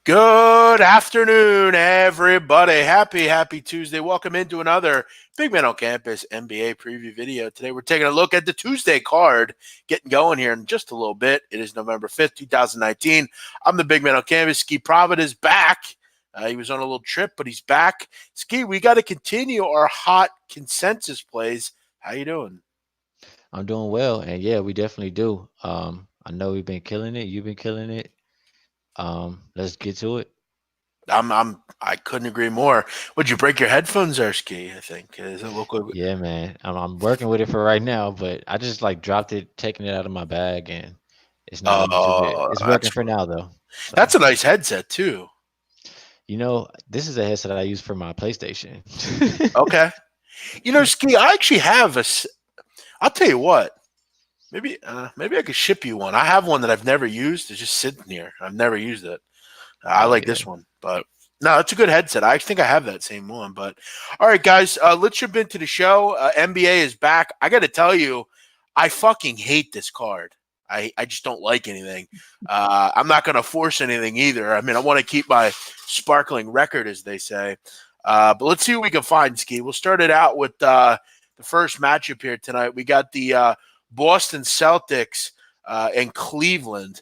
Good afternoon, everybody. Happy Tuesday. Welcome into another Big Man on Campus NBA preview video. Today we're taking a look at the Tuesday card, getting going here in just a little bit. It is November 5th, 2019. I'm the Big Man on Campus. Skee Profit is back. He was on a little trip, but he's back. Skee, we got to continue our hot consensus plays. How you doing? I'm doing well, and yeah, we definitely do. I know we've been killing it. You've been killing it. Let's get to it. I couldn't agree more. Would you break your headphones there, Skee? I think. Does it look like Yeah, man. I'm working with it for right now, but I just like dropped it, taking it out of my bag, and it's not looking too good. It's working that's for now though. So, that's a nice headset too. this is a headset I use for my PlayStation. Okay. Skee, I actually have I'll tell you what. Maybe I could ship you one. I have one that I've never used. It's just sitting here. I've never used it. I Oh like yeah. this one, but no, it's a good headset. I think I have that same one. But all right, guys, let's jump into the show. NBA is back. I got to tell you, I fucking hate this card. I just don't like anything. I'm not going to force anything either. I mean, I want to keep my sparkling record, as they say. But let's see what we can find, Ski. We'll start it out with the first matchup here tonight. We got the Boston Celtics and Cleveland.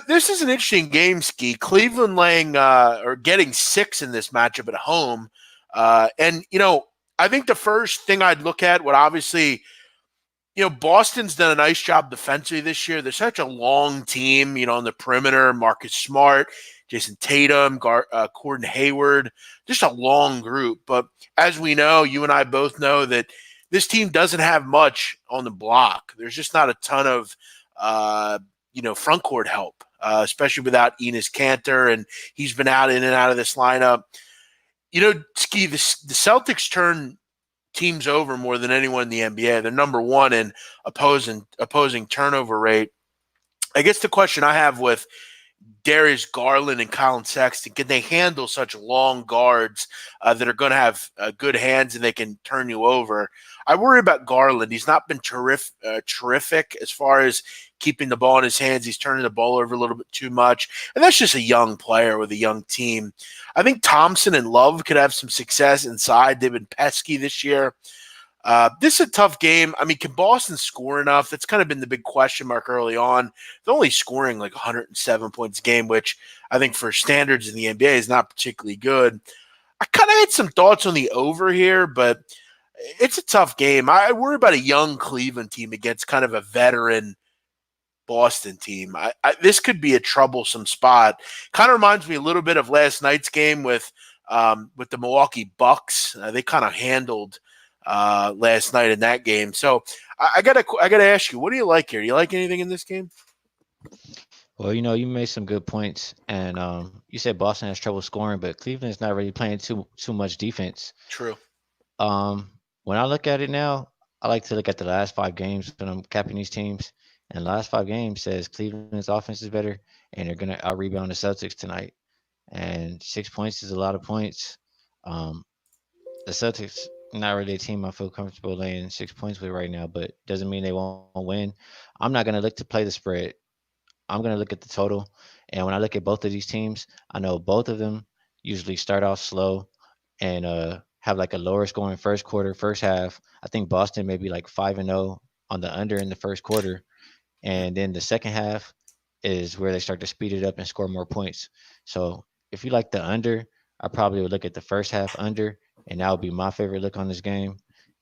This is an interesting game, Ski. Cleveland laying or getting 6 in this matchup at home. I think the first thing I'd look at would obviously, Boston's done a nice job defensively this year. They're such a long team, on the perimeter. Marcus Smart, Jason Tatum, Gordon Hayward, just a long group. But as we know, you and I both know that this team doesn't have much on the block. There's just not a ton of front court help, especially without Enes Kanter, and he's been out in and out of this lineup. Ski, the Celtics turn teams over more than anyone in the NBA. They're number one in opposing turnover rate. I guess the question I have with Darius Garland and Colin Sexton, can they handle such long guards that are going to have good hands and they can turn you over? I worry about Garland. He's not been terrific as far as keeping the ball in his hands. He's turning the ball over a little bit too much. And that's just a young player with a young team. I think Thompson and Love could have some success inside. They've been pesky this year. This is a tough game. I mean, can Boston score enough? That's kind of been the big question mark early on. They're only scoring like 107 points a game, which I think for standards in the NBA is not particularly good. I kind of had some thoughts on the over here, but it's a tough game. I worry about a young Cleveland team against kind of a veteran Boston team. This could be a troublesome spot. Kind of reminds me a little bit of last night's game with the Milwaukee Bucks. They kind of handled last night in that game. So I gotta ask you, what do you like here? Do you like anything in this game? Well, you made some good points, and you said Boston has trouble scoring, but Cleveland's not really playing too much defense. True. When I look at it now, I like to look at the last 5 games when I'm capping these teams. And the last 5 games says Cleveland's offense is better, and they're gonna out rebound the Celtics tonight. And 6 points is a lot of points. Um, the Celtics not really a team I feel comfortable laying 6 points with right now, but doesn't mean they won't win. I'm not gonna look to play the spread. I'm gonna look at the total. And when I look at both of these teams, I know both of them usually start off slow and have like a lower scoring first quarter, first half. I think Boston may be like 5-0 on the under in the first quarter, and then the second half is where they start to speed it up and score more points. So if you like the under, I probably would look at the first half under, and that would be my favorite look on this game.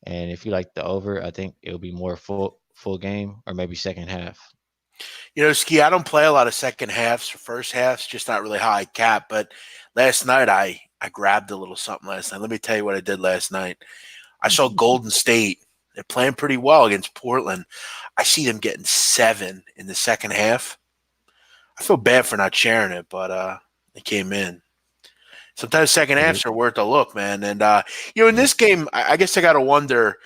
And if you like the over, I think it would be more full game or maybe second half. Ski, I don't play a lot of second halves or first halves, just not really how I cap. But last night I grabbed a little something last night. Let me tell you what I did last night. I saw Golden State. They're playing pretty well against Portland. I see them getting 7 in the second half. I feel bad for not sharing it, but it came in. Sometimes second It is. halves are worth a look, man. And in this game, I guess I got to wonder.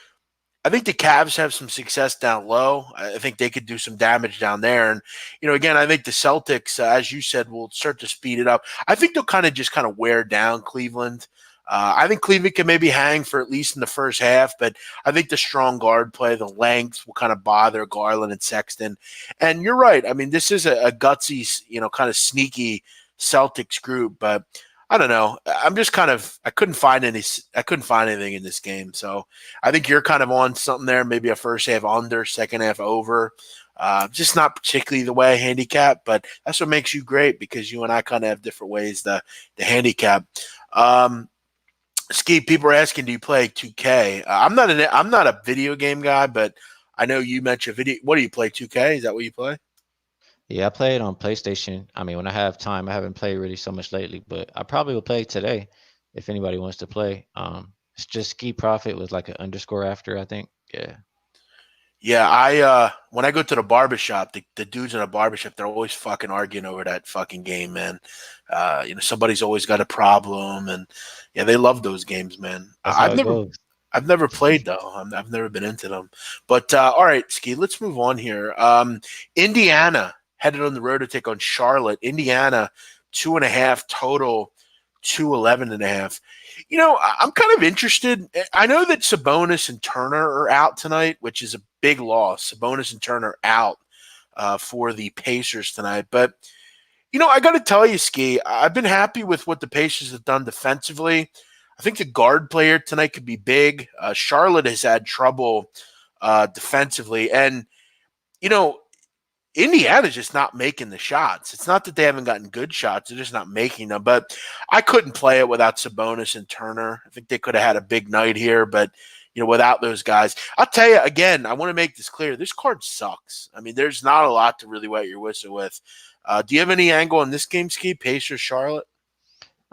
I think the Cavs have some success down low. I think they could do some damage down there. And, again, I think the Celtics, as you said, will start to speed it up. I think they'll kind of wear down Cleveland. I think Cleveland can maybe hang for at least in the first half, but I think the strong guard play, the length will kind of bother Garland and Sexton. And you're right. I mean, this is a gutsy, kind of sneaky Celtics group, but I don't know. I'm just I couldn't find anything in this game. So I think you're kind of on something there. Maybe a first half under, second half over. Just not particularly the way I handicap, but that's what makes you great because you and I kind of have different ways to handicap. Skee, people are asking, do you play 2K? I'm not a video game guy, but I know you mentioned video. What do you play? 2K? Is that what you play? Yeah, I play it on PlayStation. I mean, when I have time, I haven't played really so much lately, but I probably will play today if anybody wants to play. It's just Skee Profit with like an underscore after, I think. Yeah. Yeah, I when I go to the barbershop, the dudes in the barbershop, they're always fucking arguing over that fucking game, man. Somebody's always got a problem, and yeah, they love those games, man. That's how it goes. I've never played though. I've never been into them. But all right, Skee, let's move on here. Indiana headed on the road to take on Charlotte. Indiana 2.5 total, 211.5. I'm kind of interested. I know that Sabonis and Turner are out tonight, which is a big loss. Sabonis and Turner out for the Pacers tonight. But, I got to tell you, Skee, I've been happy with what the Pacers have done defensively. I think the guard player tonight could be big. Charlotte has had trouble defensively. And, Indiana's just not making the shots. It's not that they haven't gotten good shots; they're just not making them. But I couldn't play it without Sabonis and Turner. I think they could have had a big night here, but without those guys, I'll tell you again. I want to make this clear: this card sucks. I mean, there's not a lot to really wet your whistle with. Do you have any angle on this game, Skee? Pacers, Charlotte.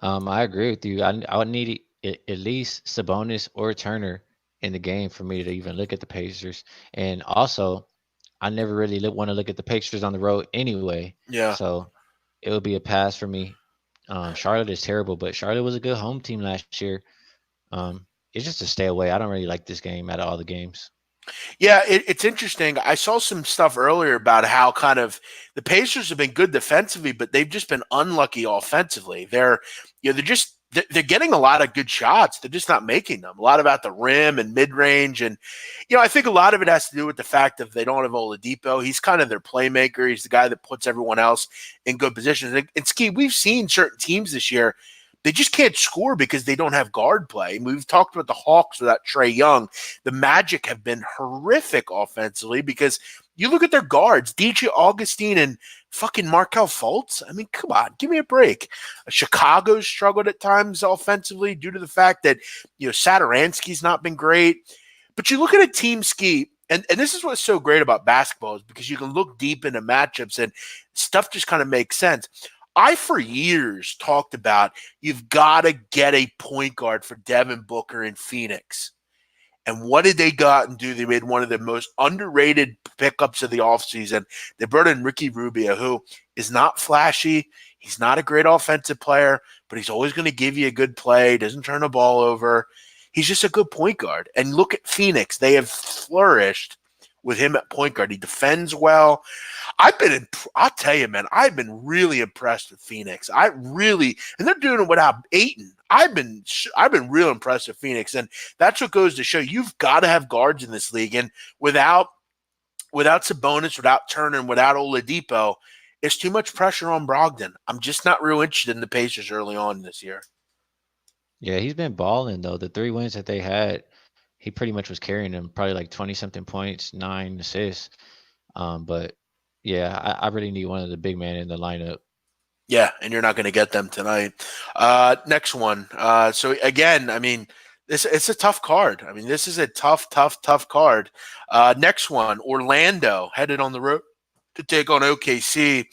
I agree with you. I would need at least Sabonis or Turner in the game for me to even look at the Pacers. And also, I never really want to look at the Pacers on the road anyway. Yeah. So it would be a pass for me. Charlotte is terrible, but Charlotte was a good home team last year. It's just a stay away. I don't really like this game out of all the games. Yeah, it's interesting. I saw some stuff earlier about how kind of the Pacers have been good defensively, but they've just been unlucky offensively. They're getting a lot of good shots. They're just not making them. A lot about the rim and mid range, and I think a lot of it has to do with the fact that they don't have Oladipo. He's kind of their playmaker. He's the guy that puts everyone else in good positions. And Skee, we've seen certain teams this year. They just can't score because they don't have guard play. And we've talked about the Hawks without Trae Young. The Magic have been horrific offensively because you look at their guards, DJ Augustine and fucking Markel Fultz. I mean, come on, give me a break. Chicago's struggled at times offensively due to the fact that, Satoransky's not been great. But you look at a team, Skee, and this is what's so great about basketball is because you can look deep into matchups and stuff just kind of makes sense. I, for years, talked about you've got to get a point guard for Devin Booker in Phoenix. And what did they go out and do? They made one of the most underrated pickups of the offseason. They brought in Ricky Rubio, who is not flashy. He's not a great offensive player, but he's always going to give you a good play, doesn't turn the ball over. He's just a good point guard. And look at Phoenix. They have flourished with him at point guard. He defends well. I'll tell you, man, I've been really impressed with Phoenix. And they're doing it without Ayton. I've been real impressed with Phoenix. And that's what goes to show you've got to have guards in this league. And without Sabonis, without Turner, and without Oladipo, it's too much pressure on Brogdon. I'm just not real interested in the Pacers early on this year. Yeah, he's been balling though. The 3 wins that they had, he pretty much was carrying them, probably like 20-something points, 9 assists. But yeah, I really need one of the big men in the lineup. Yeah, and you're not going to get them tonight. Next one. So again, I mean, it's a tough card. I mean, this is a tough card. Next one, Orlando headed on the road to take on OKC.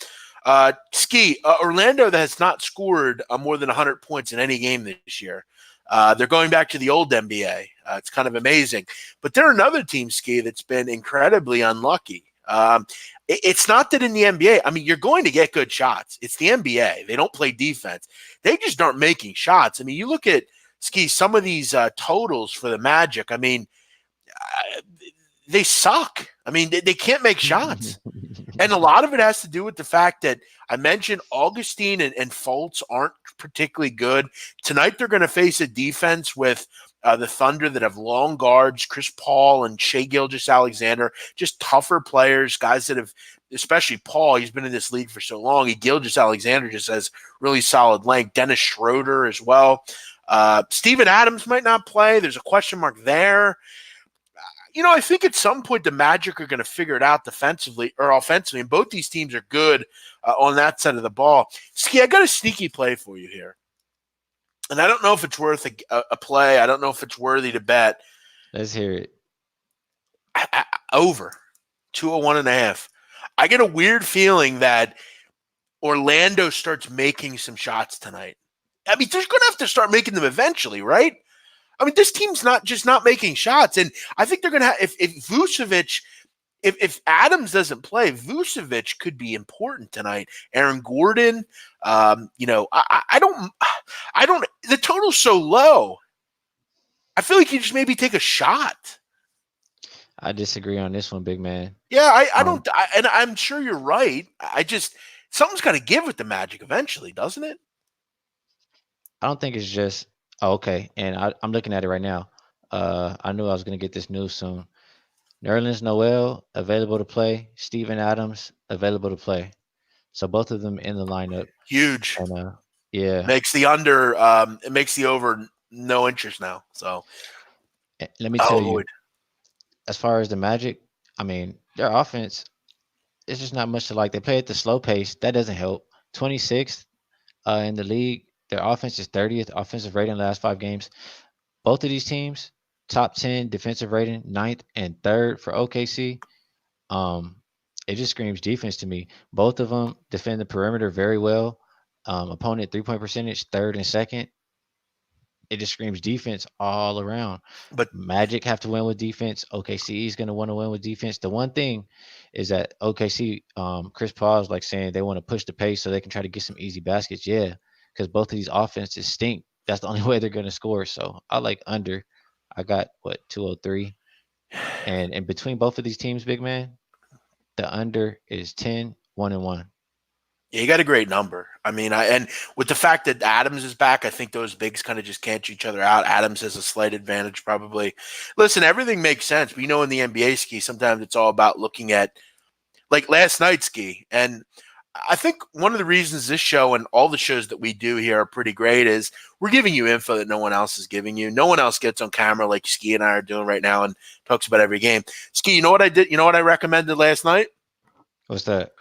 Skee, Orlando that has not scored more than 100 points in any game this year. They're going back to the old NBA. It's kind of amazing. But they're another team, Skee, that's been incredibly unlucky. It's not that in the NBA, I mean, you're going to get good shots. It's the NBA. They don't play defense. They just aren't making shots. I mean, you look at, Skee, some of these totals for the Magic. I mean, they suck. I mean, they can't make shots. And a lot of it has to do with the fact that I mentioned Augustine and Fultz aren't particularly good. Tonight they're going to face a defense with the Thunder that have long guards, Chris Paul and Shai Gilgeous-Alexander, just tougher players, guys that have especially Paul. He's been in this league for so long. Gilgeous-Alexander just has really solid length. Dennis Schroeder as well. Steven Adams might not play. There's a question mark there. I think at some point the Magic are going to figure it out defensively or offensively, and both these teams are good on that side of the ball. Skee, I got a sneaky play for you here, and I don't know if it's worth a play. I don't know if it's worthy to bet. Let's hear it. Over 201.5. I get a weird feeling that Orlando starts making some shots tonight. I mean, they're going to have to start making them eventually, right? I mean, this team's not making shots, and I think they're going to have if Vucevic, if Adams doesn't play, Vucevic could be important tonight. Aaron Gordon, I don't. The total's so low. I feel like you just maybe take a shot. I disagree on this one, big man. Yeah, I don't, and I'm sure you're right. I just something's got to give with the Magic eventually, doesn't it? I don't think it's just okay. And I'm looking at it right now. I knew I was going to get this news soon. Nerlens Noel available to play. Steven Adams available to play. So both of them in the lineup. Huge. And yeah, makes the under. It makes the over no interest now. So let me tell you, as far as the Magic, I mean, their offense, it's just not much to like. They play at the slow pace. That doesn't help. 26th in the league. Their offense is 30th offensive rating in the last 5 games. Both of these teams, top 10 defensive rating, 9th and 3rd for OKC. It just screams defense to me. Both of them defend the perimeter very well. Opponent 3-point percentage, 3rd and 2nd. It just screams defense all around. But Magic have to win with defense. OKC is going to want to win with defense. The one thing is that OKC, Chris Paul is like saying they want to push the pace so they can try to get some easy baskets. Yeah, because both of these offenses stink. That's the only way they're going to score. So I like under. I got 203, and in between both of these teams, big man, the under is 10, 1-1. Yeah, you got a great number. I mean, and with the fact that Adams is back, I think those bigs kind of just cancel each other out. Adams has a slight advantage, probably. Listen, everything makes sense, but in the NBA, Skee, sometimes it's all about looking at, like last night, Skee, and I think one of the reasons this show and all the shows that we do here are pretty great is we're giving you info that no one else is giving you. No one else gets on camera like Skee and I are doing right now and talks about every game. Skee, you know what I did? You know what I recommended last night? What's that?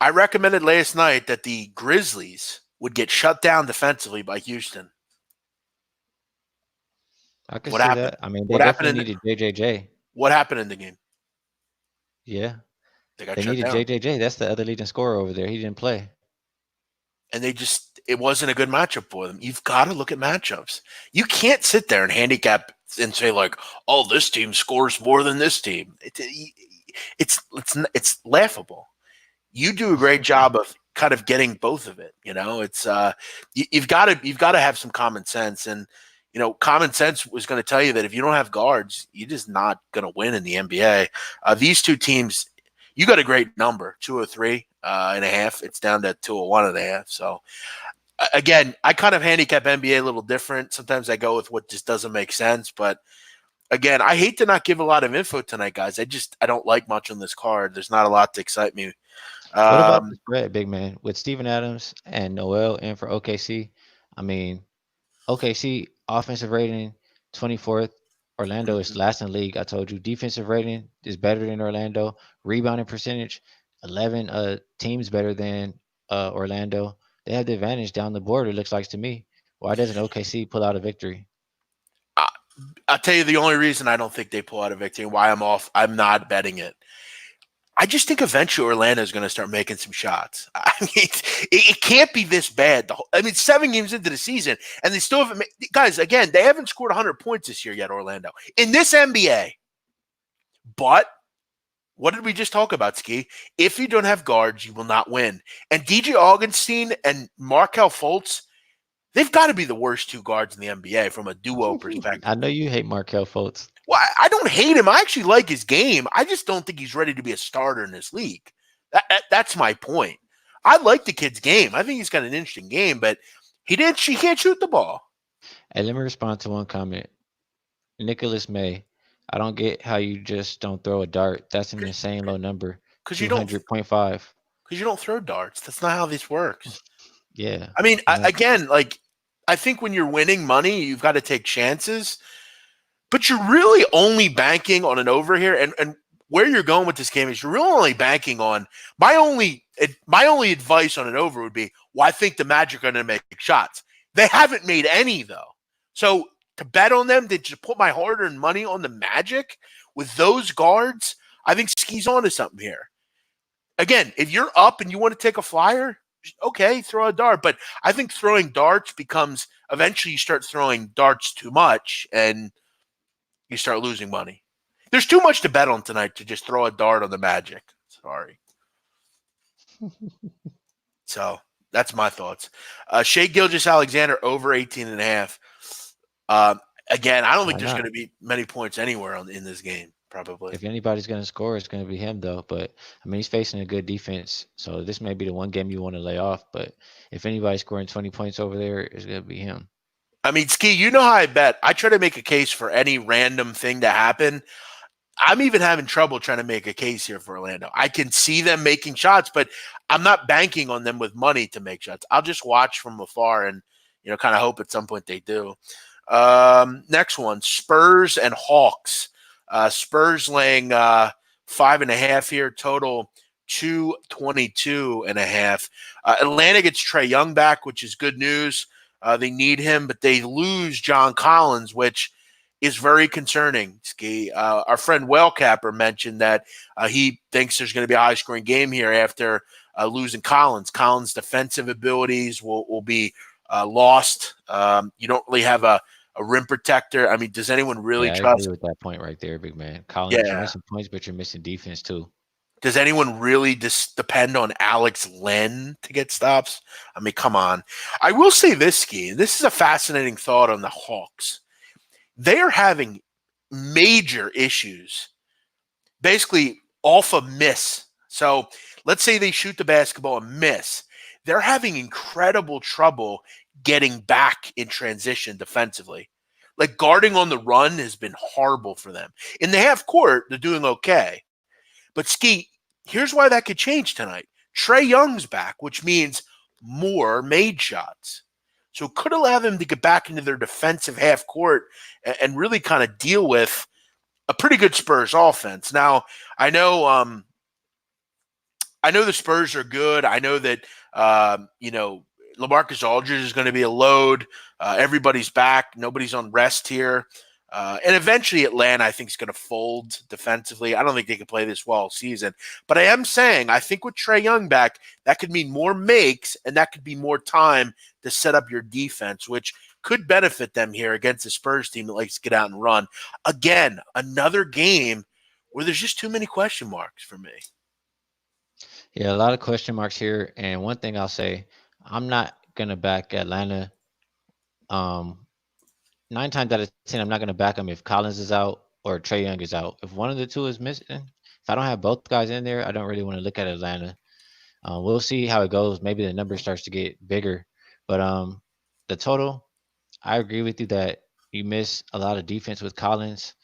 I recommended last night that the Grizzlies would get shut down defensively by Houston. I can see that. I mean, they definitely needed JJJ. What happened in the game? Yeah. They needed down. JJJ. That's the other leading scorer over there. He didn't play. And it wasn't a good matchup for them. You've got to look at matchups. You can't sit there and handicap and say like, "Oh, this team scores more than this team." It's laughable. You do a great job of kind of getting both of it. It's you've got to have some common sense, and common sense was going to tell you that if you don't have guards, you're just not going to win in the NBA. These two teams, you got a great number, 203.5. It's down to 201.5. So again, I kind of handicap NBA a little different. Sometimes I go with what just doesn't make sense, but again, I hate to not give a lot of info tonight, guys. I don't like much on this card. There's not a lot to excite me. What about the spread, big man? With Steven Adams and Noel in for OKC, I mean, OKC offensive rating 24th. Orlando is last in the league. I told you defensive rating is better than Orlando. Rebounding percentage, 11 teams better than Orlando. They have the advantage down the board, it looks like to me. Why doesn't OKC pull out a victory? I'll tell you the only reason I don't think they pull out a victory and why I'm not betting it. I just think eventually Orlando is going to start making some shots. I mean, it can't be this bad. 7 games into the season, and they still haven't made, guys, again, they haven't scored 100 points this year yet, Orlando, in this NBA. But what did we just talk about, Skee? If you don't have guards, you will not win. And DJ Augustine and Markelle Fultz, they've got to be the worst 2 guards in the NBA from a duo perspective. I know you hate Markelle Fultz. Well, I don't hate him. I actually like his game. I just don't think he's ready to be a starter in this league. That's my point. I like the kid's game. I think he's got an interesting game, but he can't shoot the ball. Hey, let me respond to one comment. Nicholas May, I don't get how you just don't throw a dart. That's an insane low number. Because you don't 200.5. because you don't throw darts. That's not how this works. Yeah. I mean, And that's again, like I think when you're winning money, you've got to take chances, but you're really only banking on an over here. And where you're going with this game is you're really only banking on my only advice on an over would be, well, I think the Magic are going to make shots. They haven't made any though, so to bet on them, to just put my hard-earned money on the Magic with those guards, I think Skee's onto something here. Again, if you're up and you want to take a flyer, okay, throw a dart. But I think throwing darts becomes eventually you start throwing darts too much and you start losing money. There's too much to bet on tonight to just throw a dart on the Magic. Sorry. So that's my thoughts. Shea Gilgeous Alexander over 18.5. Again, I don't think why there's going not? to be many points anywhere in this game, probably. If anybody's going to score, it's going to be him, though. But I mean, he's facing a good defense, so this may be the one game you want to lay off. But if anybody's scoring 20 points over there, it's going to be him. I mean, Ski, you know how I bet. I try to make a case for any random thing to happen. I'm even having trouble trying to make a case here for Orlando. I can see them making shots, but I'm not banking on them with money to make shots. I'll just watch from afar and kind of hope at some point they do. Next one, Spurs and Hawks. Spurs laying 5.5 here, total 222.5. Atlanta gets Trae Young back, which is good news. They need him, but they lose John Collins, which is very concerning. Ski. Our friend Whale Capper mentioned that he thinks there's going to be a high-scoring game here after losing Collins. Collins' defensive abilities will be lost. You don't really have a rim protector. I mean, does anyone really Yeah, I agree trust? with that point right there, big man. Collins, you're Yeah. missing points, but you're missing defense, too. Does anyone really depend on Alex Len to get stops? I mean, come on. I will say this, Ski. This is a fascinating thought on the Hawks. They are having major issues, basically off a miss. So let's say they shoot the basketball and miss. They're having incredible trouble getting back in transition defensively. Like guarding on the run has been horrible for them. In the half court, they're doing okay. But Ski, here's why that could change tonight. Trae Young's back, which means more made shots. So it could allow them to get back into their defensive half court and really kind of deal with a pretty good Spurs offense. Now, I know the Spurs are good. I know that LaMarcus Aldridge is going to be a load. Everybody's back. Nobody's on rest here. And eventually Atlanta, I think, is going to fold defensively. I don't think they can play this well all season. But I am saying, I think with Trae Young back, that could mean more makes, and that could be more time to set up your defense, which could benefit them here against the Spurs team that likes to get out and run. Again, another game where there's just too many question marks for me. Yeah, a lot of question marks here. And one thing I'll say, I'm not going to back Atlanta. 9 times out of 10, I'm not going to back them if Collins is out or Trae Young is out. If one of the two is missing, if I don't have both guys in there, I don't really want to look at Atlanta. We'll see how it goes. Maybe the number starts to get bigger. But the total, I agree with you that you miss a lot of defense with Collins.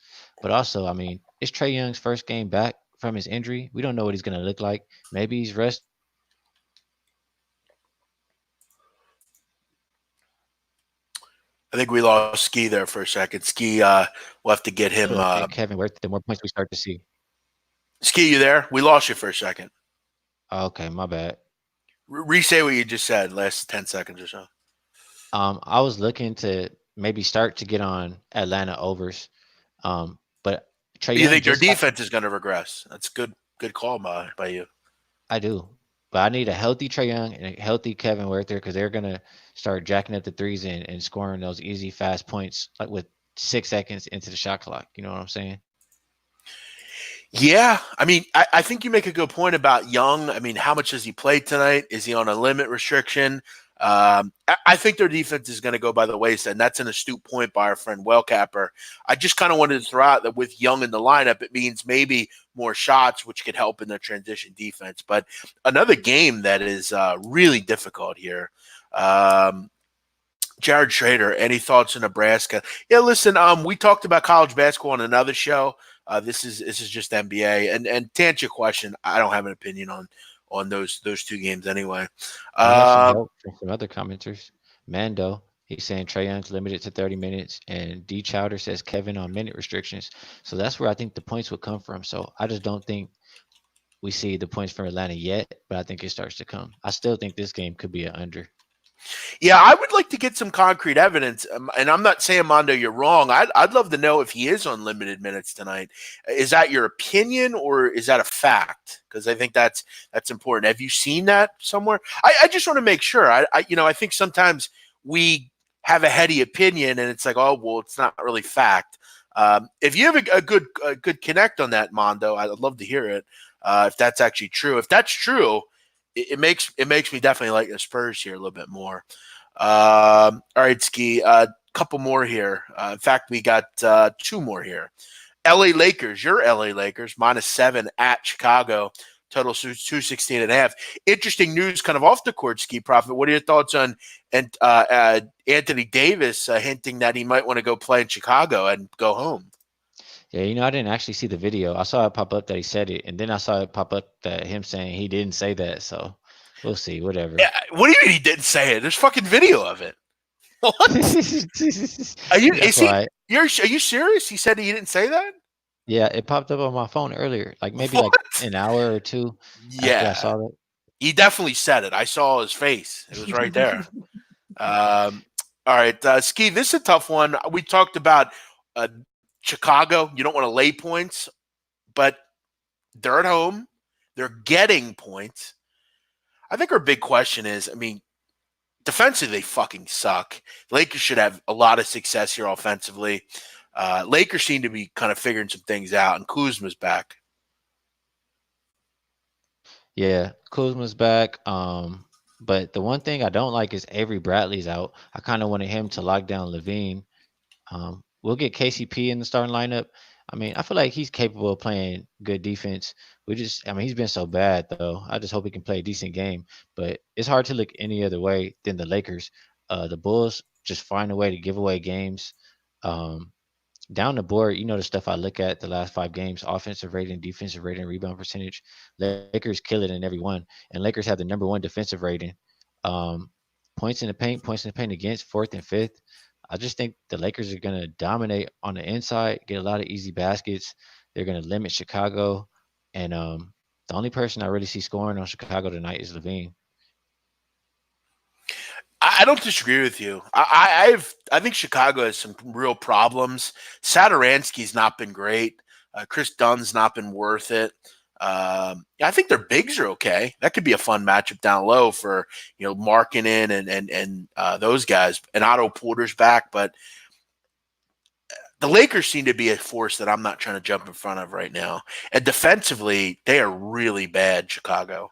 But also, I mean, it's Trae Young's first game back from his injury. We don't know what he's going to look like. Maybe he's rested. I think we lost Ski there for a second. Ski, we'll have to get him. And Kevin Worth, the more points we start to see. Ski, you there? We lost you for a second. Okay, my bad. Re-say what you just said, last 10 seconds or so. I was looking to maybe start to get on Atlanta overs. But Trae You Young think their just got, defense is going to regress? That's good call by you. I do. But I need a healthy Trae Young and a healthy Kevin Werther because they're gonna start jacking up the threes and scoring those easy fast points like with 6 seconds into the shot clock. You know what I'm saying? Yeah, I mean, I think you make a good point about Young. I mean, how much does he play tonight? Is he on a limit restriction? I think their defense is going to go by the wayside, and that's an astute point by our friend Wellcapper. I just kind of wanted to throw out that with Young in the lineup, it means maybe more shots, which could help in their transition defense. But another game that is really difficult here. Jared Schrader, any thoughts on Nebraska? Yeah, listen, we talked about college basketball on another show. This is just NBA. And to answer your question, I don't have an opinion on those two games anyway. I have some Um, help from some other commenters. Mando, he's saying Trae Young's limited to 30 minutes, and D Chowder says Kevin on minute restrictions. So that's where I think the points would come from. So I just don't think we see the points from Atlanta yet, but I think it starts to come. I still think this game could be an under. Yeah, I would like to get some concrete evidence, and I'm not saying Mondo, you're wrong. I'd love to know if he is on limited minutes tonight. Is that your opinion or is that a fact? Because I think that's important. Have you seen that somewhere? I just want to make sure. I think sometimes we have a heady opinion, and it's like, oh well, it's not really fact. If you have a good connect on that, Mondo, I'd love to hear it. If that's actually true. If that's true, it makes me definitely like the Spurs here a little bit more. All right, Skee. Couple more here. In fact, we got two more here. LA Lakers, your LA Lakers, -7 at Chicago. Total 216.5. Interesting news kind of off the court, Skee Profit. What are your thoughts on Anthony Davis hinting that he might want to go play in Chicago and go home? Yeah, I didn't actually see the video. I saw it pop up that he said it, and then I saw it pop up that him saying he didn't say that. So we'll see. Whatever. Yeah, what do you mean he didn't say it? There's fucking video of it. What? Are you? That's Is he? why. Are you serious? He said he didn't say that. Yeah, it popped up on my phone earlier, like maybe like What? an hour or two after I Yeah, saw that. he definitely said it. I saw his face. It was right there. All right, Skee. This is a tough one. We talked about uh, Chicago. You don't want to lay points, but they're at home. They're getting points. I think our big question is, I mean, defensively, they fucking suck. Lakers should have a lot of success here offensively. Lakers seem to be kind of figuring some things out, and Kuzma's back. Yeah, Kuzma's back. But the one thing I don't like is Avery Bradley's out. I kind of wanted him to lock down Levine. We'll get KCP in the starting lineup. I mean, I feel like he's capable of playing good defense. I mean, he's been so bad though. I just hope he can play a decent game. But it's hard to look any other way than the Lakers. The Bulls just find a way to give away games. Um, Down the board, the stuff I look at the last 5 games: offensive rating, defensive rating, rebound percentage. Lakers kill it in every one, and Lakers have the number one defensive rating. Um, points in the paint against, fourth and fifth. I just think the Lakers are going to dominate on the inside, get a lot of easy baskets. They're going to limit Chicago, and the only person I really see scoring on Chicago tonight is Levine. I don't disagree with you. I think Chicago has some real problems. Satoransky's not been great. Chris Dunn's not been worth it. I think their bigs are okay. That could be a fun matchup down low for Markkanen and those guys. And Otto Porter's back, but the Lakers seem to be a force that I'm not trying to jump in front of right now. And defensively, they are really bad. Chicago.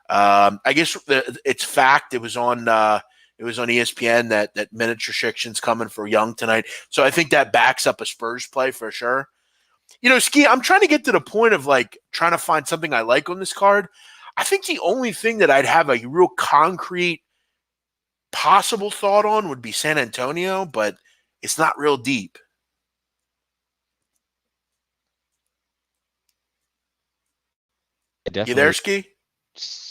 I guess it's fact. It was on ESPN that minutes restrictions coming for Young tonight. So I think that backs up a Spurs play for sure. Skee, I'm trying to get to the point of like trying to find something I like on this card. I think the only thing that I'd have a real concrete possible thought on would be San Antonio, but it's not real deep. You there, Definitely. Skee?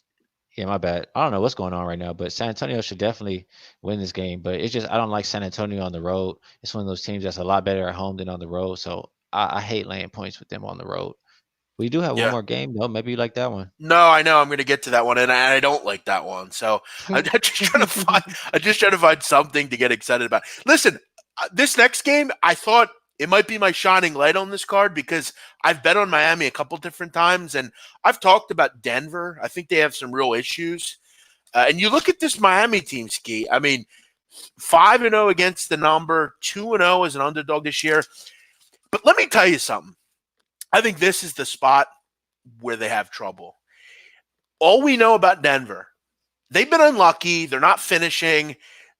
Yeah, my bad. I don't know what's going on right now, but San Antonio should definitely win this game. But it's just I don't like San Antonio on the road. It's one of those teams that's a lot better at home than on the road. So I hate laying points with them on the road. We do have one Yeah. more game though. Maybe you like that one. No, I know I'm going to get to that one, and I don't like that one. So I'm just trying to find something to get excited about. Listen, this next game, I thought it might be my shining light on this card because I've bet on Miami a couple different times, and I've talked about Denver. I think they have some real issues. And you look at this Miami team, Skee. I mean, 5-0 against the number, 2-0 as an underdog this year. But let me tell you something. I think this is the spot where they have trouble. All we know about Denver, they've been unlucky. They're not finishing.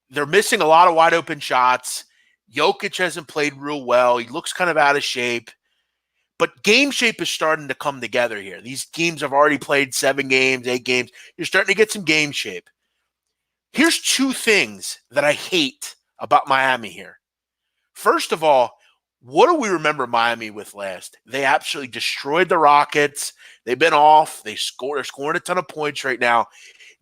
They're missing a lot of wide open shots. Jokic hasn't played real well. He looks kind of out of shape. But game shape is starting to come together here. These teams have already played 7 games, 8 games. You're starting to get some game shape. Here's 2 things that I hate about Miami here. First of all, what do we remember Miami with last? They absolutely destroyed the Rockets. They've been off. They're scoring a ton of points right now.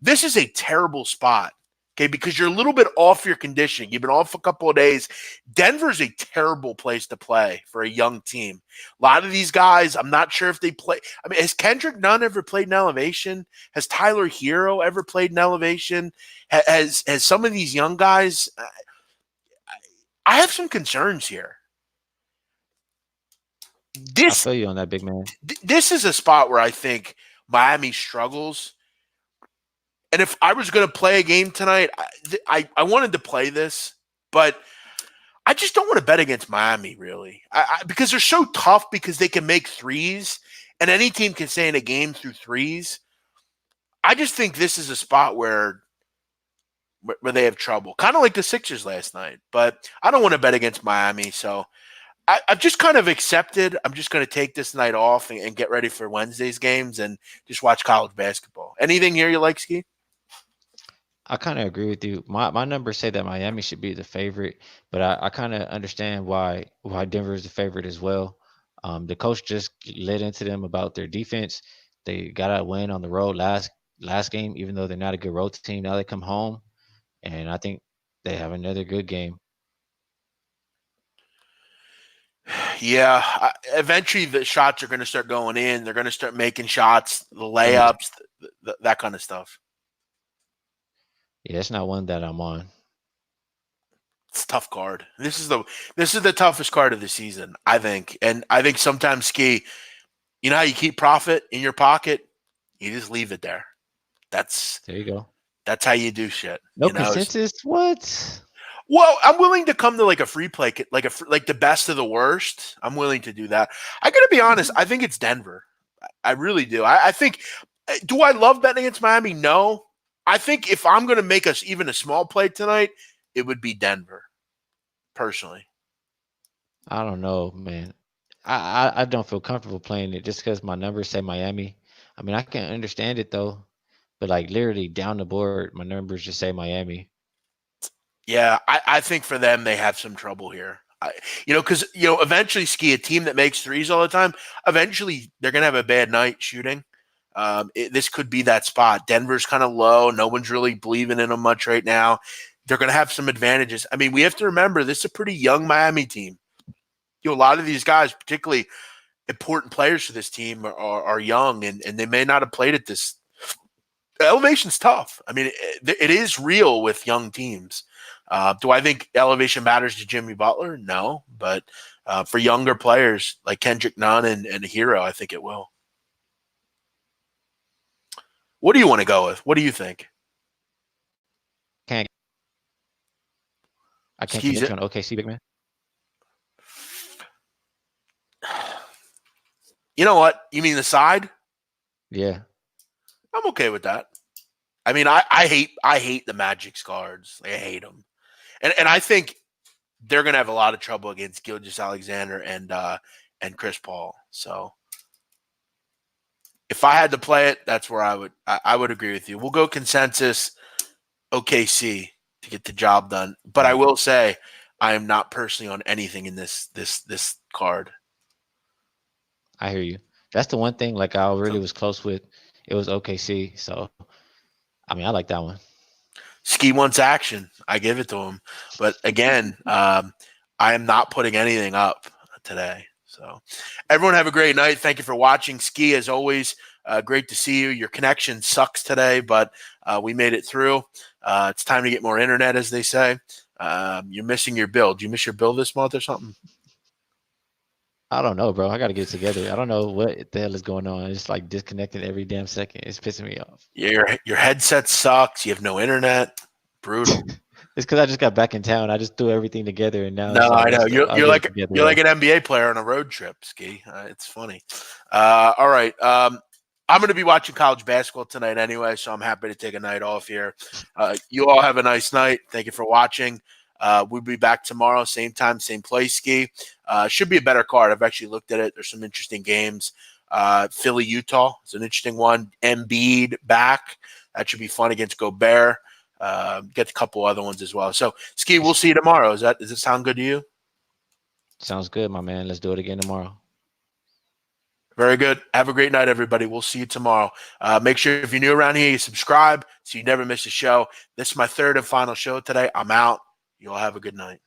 This is a terrible spot, okay, because you're a little bit off your conditioning. You've been off a couple of days. Denver's a terrible place to play for a young team. A lot of these guys, I'm not sure if they play. I mean, has Kendrick Nunn ever played in elevation? Has Tyler Hero ever played in elevation? Has some of these young guys? I have some concerns here. I This feel you on that, big man. this is a spot where I think Miami struggles. And if I was going to play a game tonight, I wanted to play this, but I just don't want to bet against Miami, really, because they're so tough because they can make threes, and any team can stay in a game through threes. I just think this is a spot where they have trouble, kind of like the Sixers last night. But I don't want to bet against Miami, so I've just kind of accepted. I'm just going to take this night off and get ready for Wednesday's games and just watch college basketball. Anything here you like, Ski? I kind of agree with you. My numbers say that Miami should be the favorite, but I kind of understand why Denver is the favorite as well. The coach just led into them about their defense. They got a win on the road last game, even though they're not a good road team. Now they come home, and I think they have another good game. Yeah, eventually the shots are going to start going in. They're going to start making shots, the Yeah, layups, that kind of stuff. yeah, it's not one that I'm on. It's a tough card. This is the toughest card of the season, I think. And I think sometimes, Ski, you know how you keep profit in your pocket? You just leave it there. That's There you go. that's how you do shit. No consensus. What? Well, I'm willing to come to like a free play, like the best of the worst. I'm willing to do that. I got to be honest. I think it's Denver. I really do. I think. Do I love betting against Miami? No. I think if I'm going to make us even a small play tonight, it would be Denver. Personally, I don't know, man. I don't feel comfortable playing it just because my numbers say Miami. I mean, I can understand it though, but like literally down the board, my numbers just say Miami. yeah, I think for them they have some trouble here. Because eventually, Ski, a team that makes threes all the time, eventually they're gonna have a bad night shooting. This could be that spot. Denver's kind of low. No one's really believing in them much right now. They're going to have some advantages. I mean, we have to remember this is a pretty young Miami team. A lot of these guys, particularly important players for this team, are young, and they may not have played at this. Elevation's tough. I mean, it is real with young teams. Do I think elevation matters to Jimmy Butler? No, but for younger players like Kendrick Nunn and Hero, I think it will. What do you want to go with? What do you think? Can't I can't Skis commit it. you on OKC, big man. You know what? You mean the side? Yeah, I'm okay with that. I mean, I hate the Magic's cards. Like, I hate them, and I think they're gonna have a lot of trouble against Gilgeous-Alexander and Chris Paul. So if I had to play it, that's where I would agree with you. We'll go consensus OKC to get the job done. But I will say I am not personally on anything in this card. I hear you. That's the one thing like I really So was close with. It was OKC, so I mean I like that one. Ski wants action. I give it to him. But again, I am not putting anything up today. So everyone have a great night. Thank you for watching. Ski, as always, great to see you. Your connection sucks today, but we made it through. It's time to get more internet, as they say. You're missing your bill. Do you miss your bill this month or something? I don't know, bro. I got to get it together. I don't know what the hell is going on. It's like disconnected every damn second. It's pissing me off. Your headset sucks. You have no internet. Brutal. It's because I just got back in town. I just threw everything together, and now No, it's all I know. messed up. I'll You're get it like together, you're though. like an NBA player on a road trip, Ski. It's funny. All right. I'm going to be watching college basketball tonight anyway, so I'm happy to take a night off here. You all have a nice night. Thank you for watching. We'll be back tomorrow, same time, same place, Ski. Should be a better card. I've actually looked at it. There's some interesting games. Philly, Utah is an interesting one. Embiid back. That should be fun against Gobert. Get a couple other ones as well. So, Ski, we'll see you tomorrow. Does it sound good to you? Sounds good, my man. Let's do it again tomorrow. Very good. Have a great night, everybody. We'll see you tomorrow. Make sure if you're new around here, you subscribe so you never miss a show. This is my third and final show today. I'm out. You all have a good night.